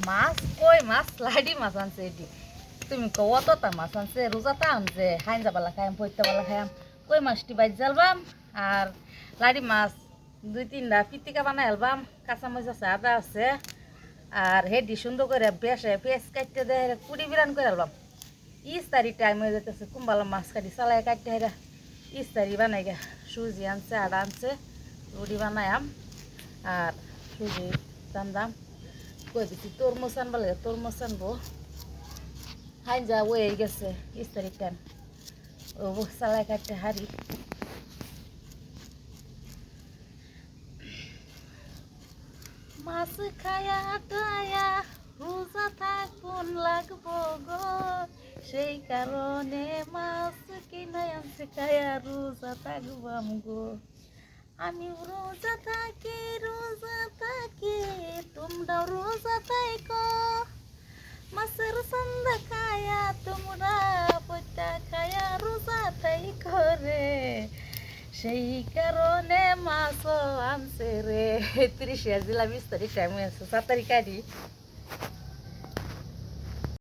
মাছ কই মাছ লাইডি মাছ আনছে এটি তুমি কতটা মাছ আনছে রোজাটা আনছে খাইন যাবালা খাইম পৈতে বালা খাইম কই মাছটি বাইর জালবাম আর লাইডি মাছ 2-3টা পিটিকা বানাই আলবাম কাঁচামরিচ আছে আদা আছে আর হেডি সুন্দর করে বেসে পেঁয়াজ কাটতে দেয় কুড়ি বিরান করে আলবাম ইস্তারি টাইম হয়ে যেতেছে কুম্বালা মাছ কাটি চালাই কাটতে হেরা ইস্তারি বানাই গে সুজি আনছে আদা আনছে রুটি বানায়াম আর সুজি দাম কই দিচ্ছি তরমুজ আনবা লাগে তরমুজ আনবো হাইন যা ওয়ে গেছে ইস্তারি টাইম ও চালাই কাটতে হারি মাছ খায়া টায়া রোজা থাকুন লাগবো গো সেই কারণে মাছ কিনে আনছে খায়া রোজা থাকবাম গো আমি রোজা থাকি তোমরাও রোজা থাকো মাছের সন্ধ্যা খায়া তোমরা পৈতা খায়া রোজা থাইকো রে সেই কারণে মাছ আনছে রে 30 দিলাম 20 তারিখ টাইম আছে 7 তারিখ আদি